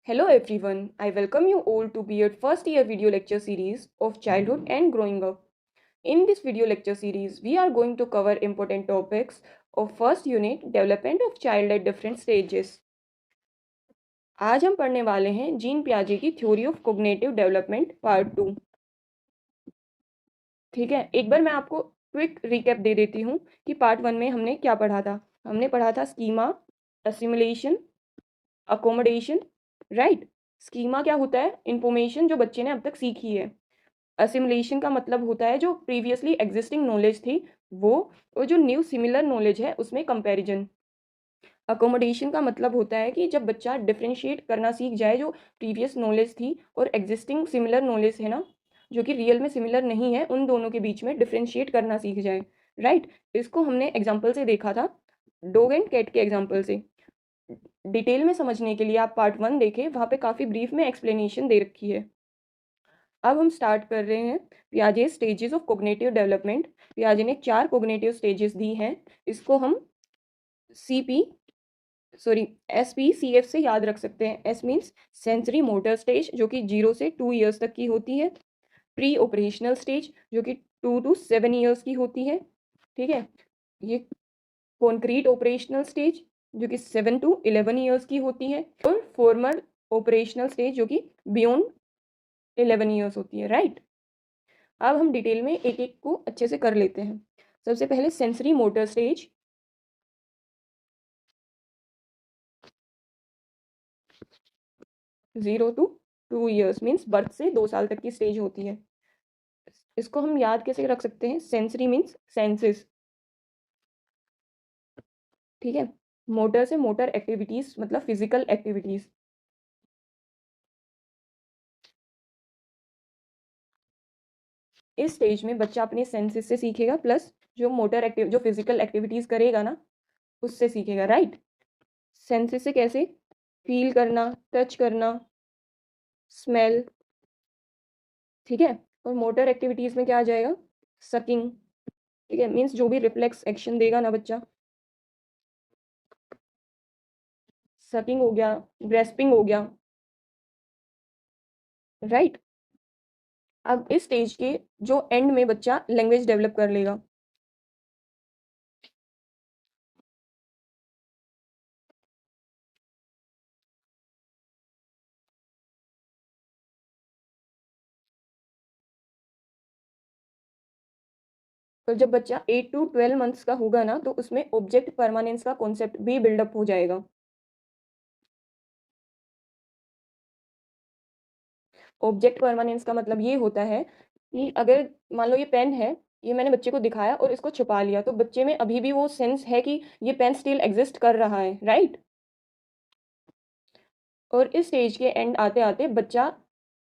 Hello everyone, I welcome you all to BEd first year video lecture series of childhood and growing up. In this video lecture series, we are going to cover important topics of first unit development of child at different stages. आज हम पढ़ने वाले हैं gene पियाजे की theory of cognitive development part 2। ठीक है, एक बार मैं आपको क्विक रिकैप दे देती हूँ कि पार्ट 1 में हमने क्या पढ़ा था। हमने पढ़ा था schema, assimilation, accommodation, right. Schema क्या होता है? इंफॉर्मेशन जो बच्चे ने अब तक सीखी है। असिमुलेशन का मतलब होता है जो प्रीवियसली एग्जिस्टिंग नॉलेज थी वो, और जो न्यू सिमिलर नॉलेज है उसमें कंपैरिजन। अकोमोडेशन का मतलब होता है कि जब बच्चा डिफ्रेंशिएट करना सीख जाए जो प्रीवियस नॉलेज थी और एग्जिस्टिंग सिमिलर नॉलेज है ना, जो कि रियल में सिमिलर नहीं है, उन दोनों के बीच में डिफ्रेंशिएट करना सीख जाए, राइट। इसको हमने एग्जाम्पल से देखा था, डॉग एंड कैट के एग्जाम्पल से। डिटेल में समझने के लिए आप पार्ट 1 देखें, वहाँ पे काफ़ी ब्रीफ में एक्सप्लेनेशन दे रखी है। अब हम स्टार्ट कर रहे हैं पियाजे स्टेजेस ऑफ कोग्निटिव डेवलपमेंट। पियाजे ने 4 कोग्निटिव स्टेजेस दी हैं। इसको हम SPCF से याद रख सकते हैं। S means sensory motor stage, जो कि 0 से 2 ईयर्स तक की होती है। प्री ऑपरेशनल स्टेज, जो कि 2 to 7 ईयर्स की होती है। ठीक है, ये कॉन्क्रीट ऑपरेशनल स्टेज, जो कि 7 to 11 ईयर्स की होती है। और फॉर्मल ऑपरेशनल स्टेज, जो कि बियॉन्ड 11 ईयर्स होती है, राइट। अब हम डिटेल में एक एक को अच्छे से कर लेते हैं। सबसे पहले sensory motor stage. 0 to 2 years means birth से 2 साल तक की स्टेज होती है। इसको हम याद कैसे रख सकते हैं? सेंसरी मीन्स सेंसेस, ठीक है। मोटर से मोटर एक्टिविटीज मतलब फिजिकल एक्टिविटीज। इस स्टेज में बच्चा अपने सेंसेस से सीखेगा, प्लस जो फिजिकल एक्टिविटीज करेगा ना, उससे सीखेगा, राइट। सेंसेस से कैसे? फील करना, टच करना, स्मेल, ठीक है। और मोटर एक्टिविटीज में क्या आ जाएगा? सकिंग, ठीक है। मीन्स जो भी रिफ्लेक्स एक्शन देगा ना बच्चा, सकिंग हो गया, ग्रेस्पिंग हो गया, राइट। अब इस स्टेज के जो एंड में बच्चा लैंग्वेज डेवलप कर लेगा। और जब बच्चा 8 to 12 मंथ्स का होगा ना, तो उसमें ऑब्जेक्ट परमानेंस का कॉन्सेप्ट भी बिल्डअप हो जाएगा। ऑब्जेक्ट परमानेंस का मतलब ये होता है कि अगर मान लो ये पेन है, ये मैंने बच्चे को दिखाया और इसको छुपा लिया, तो बच्चे में अभी भी वो सेंस है कि ये पेन स्टिल एग्जिस्ट कर रहा है, राइट। और इस स्टेज के एंड आते आते बच्चा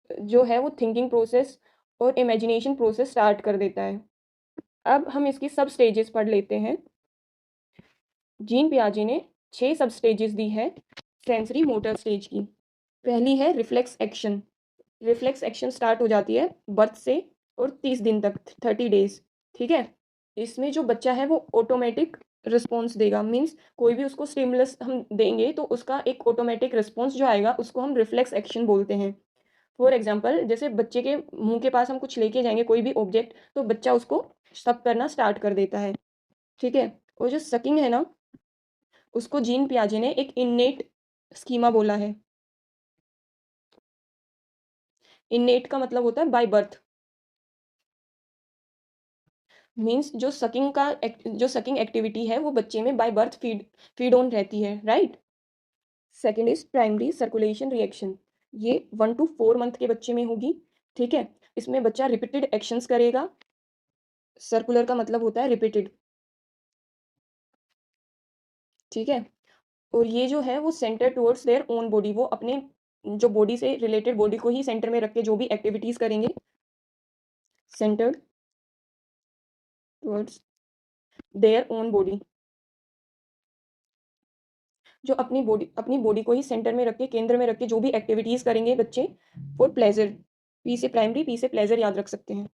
जो है वो थिंकिंग प्रोसेस और इमेजिनेशन प्रोसेस स्टार्ट कर देता है। अब हम इसकी सब स्टेजेस पढ़ लेते हैं। जीन पियाजे ने 6 सब स्टेजेस दी है सेंसरी मोटर स्टेज की। पहली है reflex action. Reflex action start हो जाती है बर्थ से और 30 दिन तक, 30 डेज, ठीक है। इसमें जो बच्चा है वो ऑटोमेटिक रिस्पॉन्स देगा। मीन्स कोई भी उसको स्टिमुलस हम देंगे तो उसका एक ऑटोमेटिक रिस्पॉन्स जो आएगा उसको हम रिफ्लेक्स एक्शन बोलते हैं। फॉर एग्जाम्पल, जैसे बच्चे के मुंह के पास हम कुछ लेके जाएंगे कोई भी ऑब्जेक्ट, तो बच्चा उसको सक करना स्टार्ट कर देता है, ठीक है। और जो सकिंग है ना, उसको जीन पियाजे ने एक इन्नेट स्कीमा बोला है। इन्नेट का मतलब होता है बाय बर्थ। मीन्स जो सकिंग एक्टिविटी है वो बच्चे में बाय बर्थ फीड ऑन रहती है, right. Second is primary circulation reaction. ये 1 to 4 मंथ के बच्चे में होगी, ठीक है। इसमें बच्चा रिपीटेड एक्शंस करेगा। सर्कुलर का मतलब होता है रिपीटेड, ठीक है। और ये जो है वो centre towards their own body, वो अपने जो बॉडी से रिलेटेड बॉडी को ही सेंटर में रख के जो भी एक्टिविटीज करेंगे, centred towards their own body. जो अपनी बॉडी को ही सेंटर में रख के, केंद्र में रख के जो भी एक्टिविटीज करेंगे बच्चे फॉर प्लेजर। पी से प्राइमरी, पी से प्लेजर याद रख सकते हैं।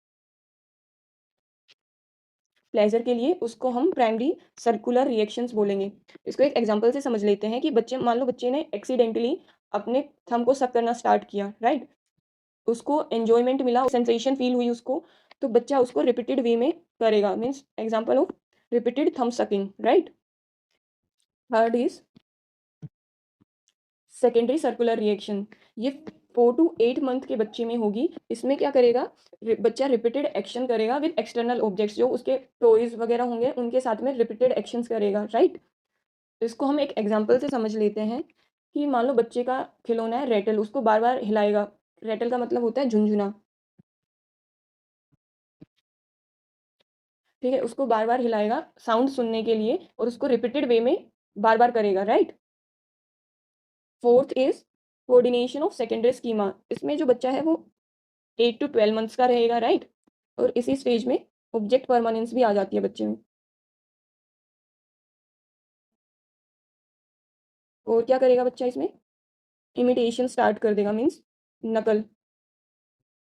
प्लेजर के लिए उसको हम प्राइमरी सर्कुलर रिएक्शंस बोलेंगे। इसको एक एग्जांपल से समझ लेते हैं कि बच्चे, मान लो बच्चे ने एक्सीडेंटली अपने थंब को सक करना स्टार्ट किया, राइट, उसको एंजॉयमेंट मिला, सेंसेशन फील हुई उसको, तो बच्चा उसको रिपीटेड वे में करेगा, means example of repeated thumb sucking, right. Third is secondary circular reaction. ये 4 to 8 मंथ के बच्चे में होगी। इसमें क्या करेगा, बच्चा रिपीटेड एक्शन करेगा विद एक्सटर्नल ऑब्जेक्ट्स, जो उसके टॉयज वगैरह होंगे उनके साथ में रिपीटेड एक्शंस करेगा, राइट। इसको हम एक एग्जांपल से समझ लेते हैं कि मान लो बच्चे का खिलौना है रेटल, उसको बार बार हिलाएगा। रेटल का मतलब होता है झुनझुना, ठीक है, उसको बार बार हिलाएगा साउंड सुनने के लिए और उसको रिपीटेड वे में बार बार करेगा, right. Fourth is coordination of secondary schema. इसमें जो बच्चा है वो 8 to 12 मंथ्स का रहेगा, राइट। और इसी स्टेज में ऑब्जेक्ट परमानेंस भी आ जाती है बच्चे में। और क्या करेगा बच्चा इसमें, इमिटेशन स्टार्ट कर देगा, मीन्स नकल,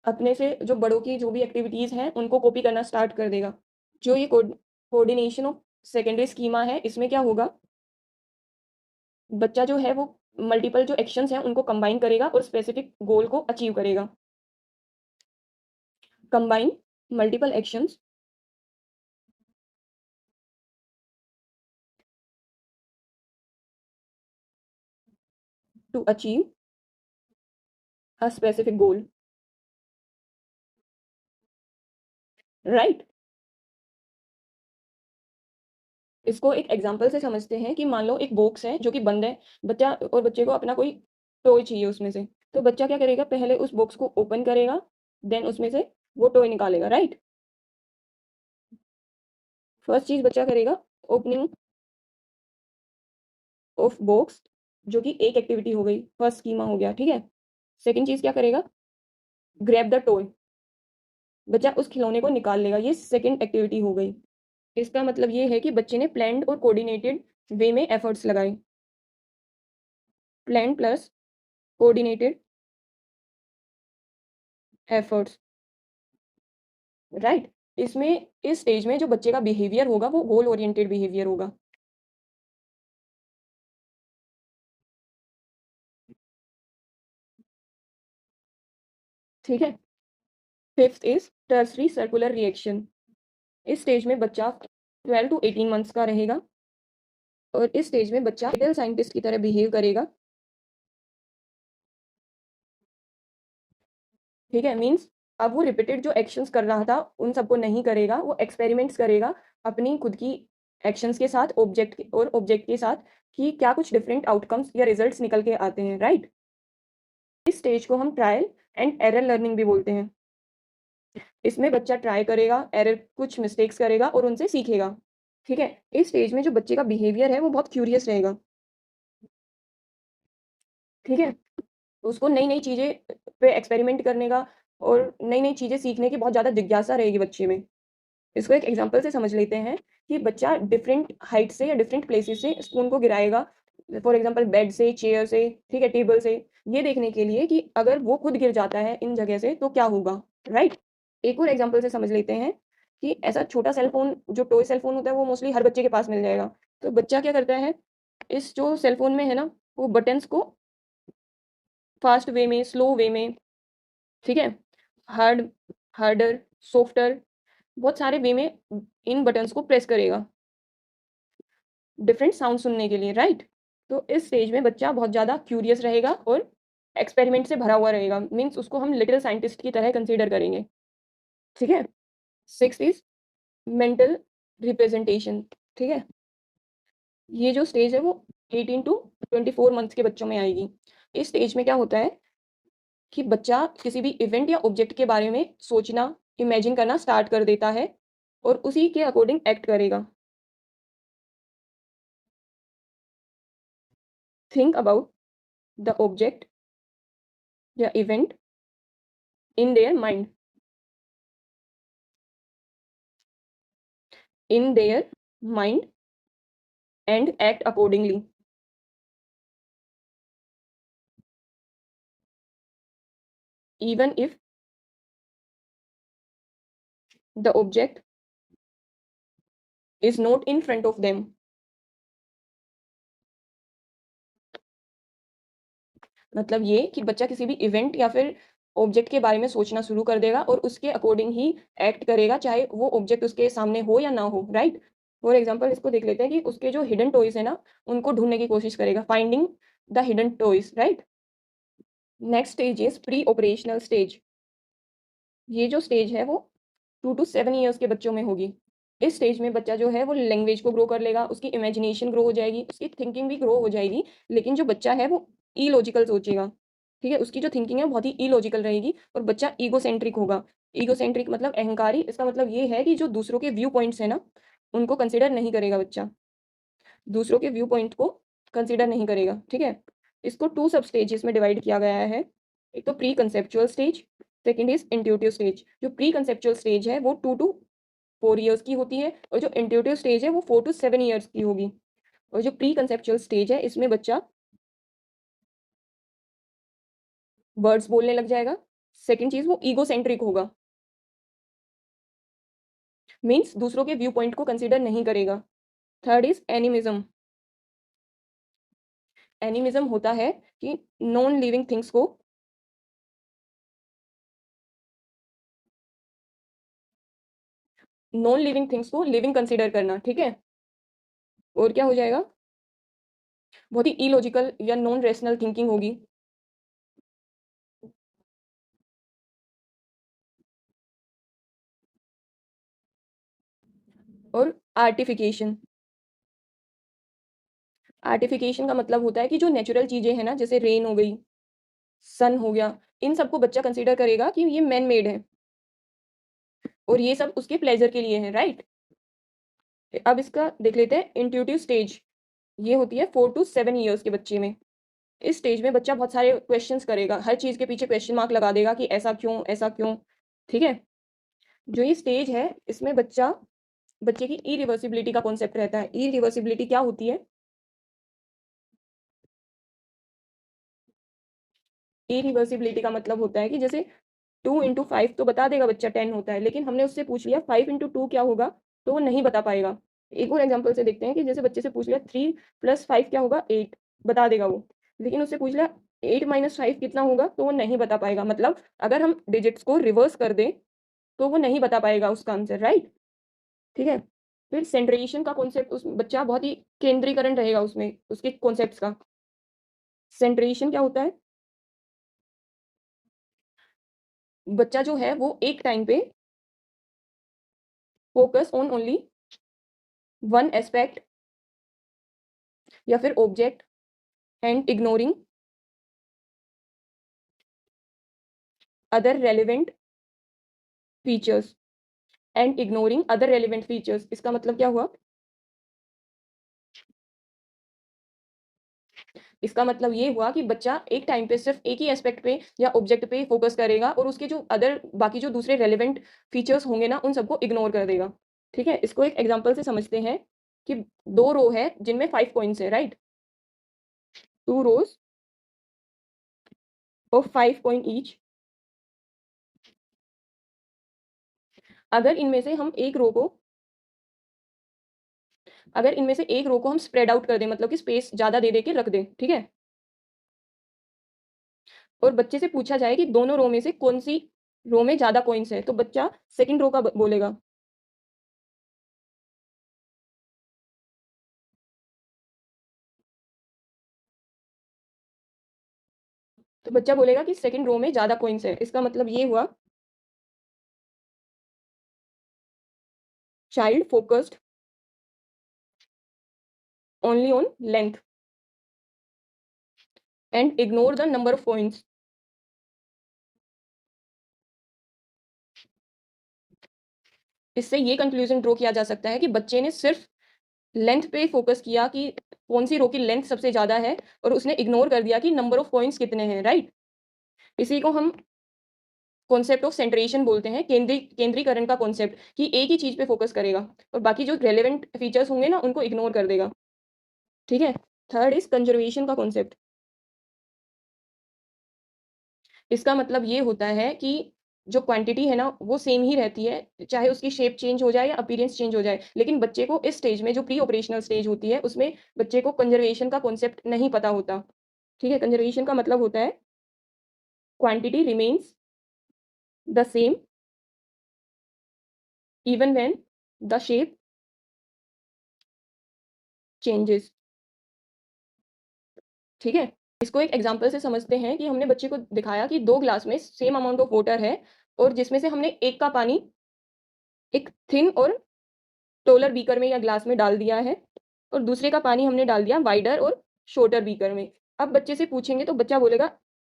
अपने से जो बड़ों की जो भी एक्टिविटीज हैं उनको कॉपी करना स्टार्ट कर देगा। जो ये कोऑर्डिनेशन ऑफ सेकेंडरी स्कीमा है, इसमें क्या होगा, बच्चा जो है वो मल्टीपल जो एक्शंस हैं उनको कंबाइन करेगा और स्पेसिफिक गोल को अचीव करेगा। Combine multiple actions to achieve a specific goal, right. इसको एक एग्जांपल से समझते हैं कि मान लो एक बॉक्स है जो कि बंद है, बच्चा और बच्चे को अपना कोई टॉय चाहिए उसमें से, तो बच्चा क्या करेगा, पहले उस बॉक्स को ओपन करेगा, देन उसमें से वो टॉय निकालेगा, राइट। फर्स्ट चीज बच्चा करेगा ओपनिंग ऑफ बॉक्स, जो कि एक एक्टिविटी हो गई, फर्स्ट स्कीमा हो गया, ठीक है। सेकंड चीज क्या करेगा, ग्रैब द टॉय, बच्चा उस खिलौने को निकाल लेगा, ये सेकंड एक्टिविटी हो गई। इसका मतलब ये है कि बच्चे ने प्लान्ड और कोऑर्डिनेटेड वे में एफर्ट्स लगाए, plan plus coordinated efforts, right. इसमें इस स्टेज में जो बच्चे का बिहेवियर होगा वो गोल ओरिएंटेड बिहेवियर होगा, ठीक है। Fifth is tertiary circular reaction. इस स्टेज में बच्चा 12 to 18 मंथ्स का रहेगा और इस स्टेज में बच्चा लिटिल साइंटिस्ट की तरह बिहेव करेगा, ठीक है। मीन्स अब वो रिपीटेड जो एक्शंस कर रहा था उन सबको नहीं करेगा, वो एक्सपेरिमेंट्स करेगा अपनी खुद की एक्शंस के साथ, ऑब्जेक्ट और ऑब्जेक्ट के साथ, कि क्या कुछ डिफरेंट आउटकम्स या रिजल्ट्स निकल के आते हैं, राइट। इस स्टेज को हम ट्रायल एंड एरर लर्निंग भी बोलते हैं। इसमें बच्चा ट्राई करेगा, एरर कुछ मिस्टेक्स करेगा और उनसे सीखेगा, ठीक है। इस स्टेज में जो बच्चे का बिहेवियर है वो बहुत क्यूरियस रहेगा, ठीक है। उसको नई नई चीज़ें पे एक्सपेरिमेंट करने का और नई नई चीज़ें सीखने की बहुत ज़्यादा जिज्ञासा रहेगी बच्चे में। इसको एक एग्जांपल से समझ लेते हैं कि बच्चा डिफरेंट हाइट से या डिफरेंट प्लेसेस से स्पून को गिराएगा, फॉर एग्जांपल बेड से, चेयर से, ठीक है, टेबल से, ये देखने के लिए कि अगर वो खुद गिर जाता है इन जगह से तो क्या होगा, राइट। एक और एग्जांपल से समझ लेते हैं कि ऐसा छोटा सेल फोन, जो टॉय सेल फोन होता है वो मोस्टली हर बच्चे के पास मिल जाएगा। तो बच्चा क्या करता है, इस जो सेल फोन में है ना, वो बटन्स को फास्ट वे में, स्लो वे में, ठीक है, हार्ड, हार्डर, सॉफ्टर, बहुत सारे वे में इन बटन्स को प्रेस करेगा डिफरेंट साउंड सुनने के लिए, राइट। तो इस स्टेज में बच्चा बहुत ज़्यादा क्यूरियस रहेगा और एक्सपेरिमेंट से भरा हुआ रहेगा, मीन्स उसको हम लिटिल साइंटिस्ट की तरह कंसीडर करेंगे, ठीक है। सिक्स इज मेंटल रिप्रेजेंटेशन, ठीक है। ये जो स्टेज है वो 18 to 24 मंथ्स के बच्चों में आएगी। इस स्टेज में क्या होता है कि बच्चा किसी भी इवेंट या ऑब्जेक्ट के बारे में सोचना, इमेजिन करना स्टार्ट कर देता है और उसी के अकॉर्डिंग एक्ट करेगा। थिंक अबाउट द ऑब्जेक्ट या event in their mind, in their mind and act accordingly. Even if the object is not in front of them. मतलब ये कि बच्चा किसी भी इवेंट या फिर ऑब्जेक्ट के बारे में सोचना शुरू कर देगा और उसके अकॉर्डिंग ही एक्ट करेगा, चाहे वो ऑब्जेक्ट उसके सामने हो या ना हो, राइट। फॉर एग्जाम्पल इसको देख लेते हैं कि उसके जो हिडन टॉयज है ना, उनको ढूंढने की कोशिश करेगा, finding the hidden toys, right. Next stage is pre operational stage. ये जो स्टेज है वो 2 to 7 ईयर्स के बच्चों में होगी। इस स्टेज में बच्चा जो है वो लैंग्वेज को ग्रो कर लेगा, उसकी इमेजिनेशन ग्रो हो जाएगी, उसकी थिंकिंग भी ग्रो हो जाएगी। लेकिन जो बच्चा है वो इलॉजिकल सोचेगा, ठीक है, उसकी जो थिंकिंग है बहुत ही इलॉजिकल रहेगी और बच्चा ईगोसेंट्रिक होगा। ईगोसेंट्रिक मतलब अहंकारी। इसका मतलब ये है कि जो दूसरों के व्यू पॉइंट्स है ना, उनको कंसिडर नहीं करेगा बच्चा, दूसरों के व्यू पॉइंट को कंसिडर नहीं करेगा, ठीक है। इसको 2 सब स्टेजेस में डिवाइड किया गया है। एक तो pre conceptual stage, second is intuitive stage. जो प्री कंसेप्चुअल स्टेज है वो 2 to 4 ईयर्स की होती है और जो इंट्यूटिव स्टेज है वो 4 to 7 ईयर्स की होगी। और जो प्री कंसेप्चुअल स्टेज है इसमें बच्चा वर्ड्स बोलने लग जाएगा। सेकेंड चीज वो ईगोसेंट्रिक होगा, मीन्स दूसरों के व्यू पॉइंट को कंसिडर नहीं करेगा। Third is animism. एनिमिज्म होता है कि नॉन लिविंग थिंग्स को लिविंग कंसिडर करना, ठीक है। और क्या हो जाएगा, बहुत ही इलॉजिकल या नॉन रेशनल थिंकिंग होगी। और आर्टिफिकेशन। आर्टिफिकेशन का मतलब होता है कि जो नेचुरल चीजें हैं ना, जैसे रेन हो गई, सन हो गया, इन सबको बच्चा कंसीडर करेगा कि ये मैन मेड है और ये सब उसके प्लेजर के लिए है, राइट। अब इसका देख लेते हैं इंट्यूटिव स्टेज। ये होती है 4 to 7 ईयर्स के बच्चे में। इस स्टेज में बच्चा बहुत सारे क्वेश्चंस करेगा, हर चीज के पीछे क्वेश्चन मार्क लगा देगा कि ऐसा क्यों, ऐसा क्यों, ठीक है। जो ये स्टेज है इसमें बच्चे की इरिवर्सिबिलिटी का कॉन्सेप्ट रहता है। इरिवर्सिबिलिटी क्या होती है, इरिवर्सिबिलिटी का मतलब होता है कि जैसे 2 into 5 तो बता देगा बच्चा 10 होता है, लेकिन हमने उससे पूछ लिया 5 into 2 क्या होगा, तो वो नहीं बता पाएगा। एक और एग्जांपल से देखते हैं कि जैसे बच्चे से पूछ लिया 3 + 5 क्या होगा, 8, बता देगा वो। लेकिन उससे पूछ लिया 8 - 5 कितना होगा, तो वो नहीं बता पाएगा। मतलब अगर हम डिजिट्स को रिवर्स कर दें तो वो नहीं बता पाएगा उसका आंसर, राइट, ठीक है। फिर सेंट्रेशन का कॉन्सेप्ट, उस बच्चा बहुत ही केंद्रीकरण रहेगा उसमें, उसके कॉन्सेप्ट्स का। सेंट्रेशन क्या होता है, बच्चा जो है वो एक टाइम पे focus on only one aspect या फिर object and ignoring other relevant features, and ignoring other relevant features. इसका मतलब क्या हुआ, इसका मतलब ये हुआ कि बच्चा एक टाइम पे सिर्फ एक ही एस्पेक्ट पे या ऑब्जेक्ट पे फोकस करेगा और उसके जो अदर बाकी जो दूसरे रेलिवेंट फीचर्स होंगे ना, उन सबको इग्नोर कर देगा, ठीक है। इसको एक एग्जांपल से समझते हैं कि 2 रो है जिनमें 5 पॉइंट्स है, right. 2 rows of 5 point each. अगर इनमें से हम एक रो को अगर इनमें से एक रो को हम स्प्रेड आउट कर दें, मतलब कि स्पेस ज्यादा दे दे के रख दें, ठीक है, और बच्चे से पूछा जाए कि दोनों रो में से कौन सी रो में ज्यादा कॉइन्स है, तो बच्चा सेकंड रो का बोलेगा। तो बच्चा बोलेगा कि सेकंड रो में ज्यादा कॉइन्स है। इसका मतलब ये हुआ child focused only on length and ignore the number of points. इससे ये कंक्लूजन ड्रॉ किया जा सकता है कि बच्चे ने सिर्फ लेंथ पे फोकस किया कि कौन सी रो की लेंथ सबसे ज्यादा है, और उसने इग्नोर कर दिया कि नंबर ऑफ पॉइंट्स कितने हैं, राइट। इसी को हम कॉन्सेप्ट ऑफ सेंट्रेशन बोलते हैं, केंद्रीकरण का कॉन्सेप्ट, कि एक ही चीज पे फोकस करेगा और बाकी जो रेलेवेंट फीचर्स होंगे ना उनको इग्नोर कर देगा, ठीक है। थर्ड इज कंजर्वेशन का कॉन्सेप्ट। इसका मतलब ये होता है कि जो क्वांटिटी है ना वो सेम ही रहती है, चाहे उसकी शेप चेंज हो जाए या अपीयरेंस चेंज हो जाए, लेकिन बच्चे को इस स्टेज में जो प्री ऑपरेशनल स्टेज होती है उसमें बच्चे को कंजर्वेशन का कॉन्सेप्ट नहीं पता होता। ठीक है, कंजर्वेशन का मतलब होता है quantity remains the same even when the shape changes. ठीक है, इसको एक एग्जांपल से समझते हैं कि हमने बच्चे को दिखाया कि 2 ग्लास में सेम अमाउंट ऑफ वाटर है और जिसमें से हमने एक का पानी एक थिन और टोलर बीकर में या ग्लास में डाल दिया है और दूसरे का पानी हमने डाल दिया वाइडर और शॉर्टर बीकर में। अब बच्चे से पूछेंगे तो बच्चा बोलेगा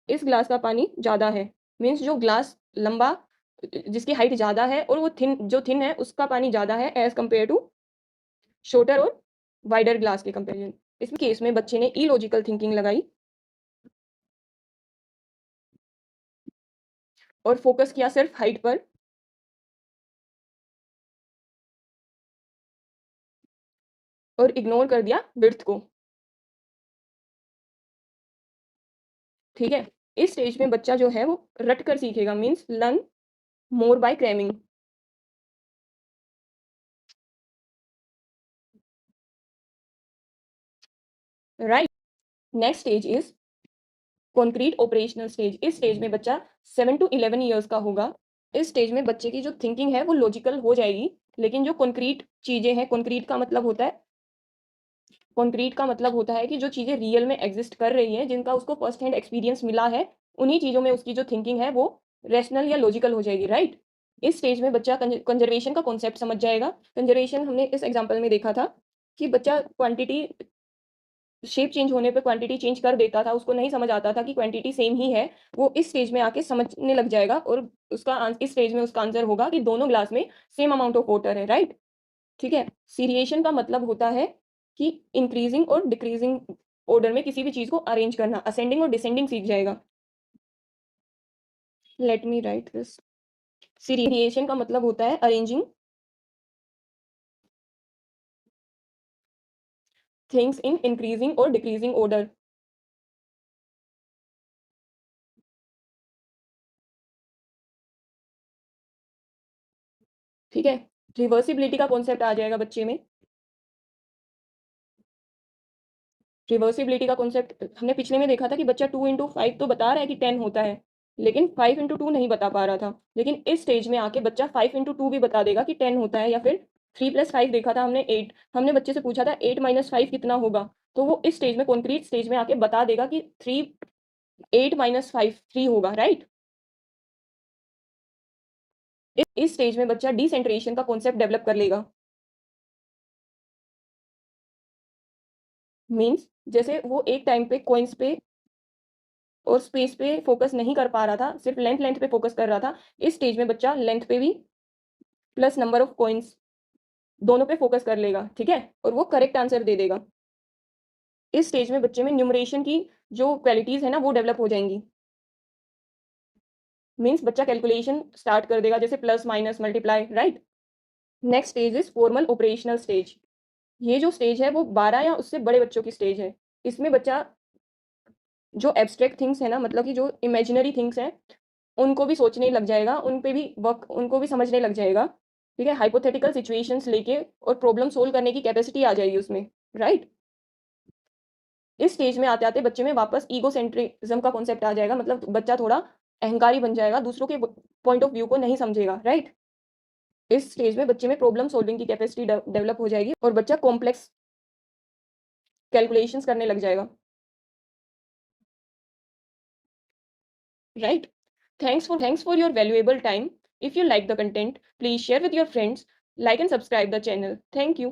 इस ग्लास का पानी ज़्यादा है। मीन्स जो ग्लास लंबा जिसकी हाइट ज़्यादा है और वो थिन है उसका पानी ज़्यादा है एज़ कम्पेयर टू शॉर्टर और वाइडर ग्लास के कंपैरिजन। इस केस में बच्चे ने इलॉजिकल थिंकिंग लगाई और फोकस किया सिर्फ हाइट पर और इग्नोर कर दिया विड्थ को। ठीक है, इस स्टेज में बच्चा जो है वो रट कर सीखेगा, means learn more by cramming. Right. Next stage is concrete operational stage. इस स्टेज में बच्चा 7 to 11 ईयर्स का होगा। इस स्टेज में बच्चे की जो थिंकिंग है वो लॉजिकल हो जाएगी, लेकिन जो कॉन्क्रीट चीजें हैं, कॉन्क्रीट का मतलब होता है कि जो चीजें रियल में एग्जिस्ट कर रही हैं, जिनका उसको फर्स्ट हैंड एक्सपीरियंस मिला है, उन्हीं चीजों में उसकी जो थिंकिंग है वो रेशनल या लॉजिकल हो जाएगी। राइट। इस स्टेज में बच्चा कंजर्वेशन का कॉन्सेप्ट समझ जाएगा। कंजर्वेशन हमने इस एग्जाम्पल में देखा था कि बच्चा क्वांटिटी शेप चेंज होने पे क्वांटिटी चेंज कर देता था, उसको नहीं समझ आता था कि क्वांटिटी सेम ही है। वो इस स्टेज में आके समझने लग जाएगा और इस स्टेज में उसका आंसर होगा कि दोनों ग्लास में सेम अमाउंट ऑफ वाटर है। राइट। ठीक है, सीरिएशन का मतलब होता है कि इंक्रीजिंग और डिक्रीजिंग ऑर्डर में किसी भी चीज को अरेंज करना, असेंडिंग और डिसेंडिंग सीख जाएगा। Let me right this. Seriation का मतलब होता है अरेंजिंग थिंग्स इन इंक्रीजिंग और डिक्रीजिंग ऑर्डर। ठीक है, रिवर्सिबिलिटी का कॉन्सेप्ट आ जाएगा बच्चे में। रिवर्सिबिलिटी का कॉन्सेप्ट हमने पिछले में देखा था कि बच्चा 2 into 5 तो बता रहा है कि 10 होता है, लेकिन 5 into 2 नहीं बता पा रहा था। लेकिन इस स्टेज में आके बच्चा 5 into 2 भी बता देगा कि 10 होता है, या फिर 3 + 5 देखा था हमने 8। हमने बच्चे से पूछा था 8 - 5 कितना होगा, तो वो इस स्टेज में कॉन्क्रीट स्टेज में आके बता देगा कि 8 - 5 3 होगा। राइट। इस स्टेज में बच्चा डिसेंट्रेशन का कॉन्सेप्ट डेवलप कर लेगा। मीन्स जैसे वो एक टाइम पे कॉइन्स पे और स्पेस पे फोकस नहीं कर पा रहा था, सिर्फ लेंथ लेंथ पे फोकस कर रहा था। इस स्टेज में बच्चा लेंथ पे भी प्लस नंबर ऑफ कॉइन्स दोनों पे फोकस कर लेगा। ठीक है, और वो करेक्ट आंसर दे देगा। इस स्टेज में बच्चे में न्यूमरेशन की जो क्वालिटीज है ना वो डेवलप हो जाएंगी। मीन्स बच्चा कैलकुलेशन स्टार्ट कर देगा, जैसे plus minus multiply. Right. Next stage is formal operational stage. ये जो स्टेज है वो 12 या उससे बड़े बच्चों की स्टेज है। इसमें बच्चा जो एब्स्ट्रैक्ट थिंग्स है ना, मतलब कि जो इमेजिनरी थिंग्स हैं, उनको भी सोचने लग जाएगा, उन पे भी वर्क उनको भी समझने लग जाएगा। ठीक है, हाइपोथेटिकल सिचुएशंस लेके और प्रॉब्लम सोल्व करने की कैपेसिटी आ जाएगी उसमें। राइट। इस स्टेज में आते आते बच्चे में वापस ईगो सेंट्रिज्म का कॉन्सेप्ट आ जाएगा, मतलब बच्चा थोड़ा अहंकारी बन जाएगा, दूसरों के पॉइंट ऑफ व्यू को नहीं समझेगा। राइट। इस स्टेज में बच्चे में प्रॉब्लम सॉल्विंग की कैपेसिटी डेवलप हो जाएगी और बच्चा कॉम्प्लेक्स कैलकुलेशंस करने लग जाएगा। Right. Thanks for your valuable time. If you like the content, please share with your friends, like and subscribe the channel. Thank you.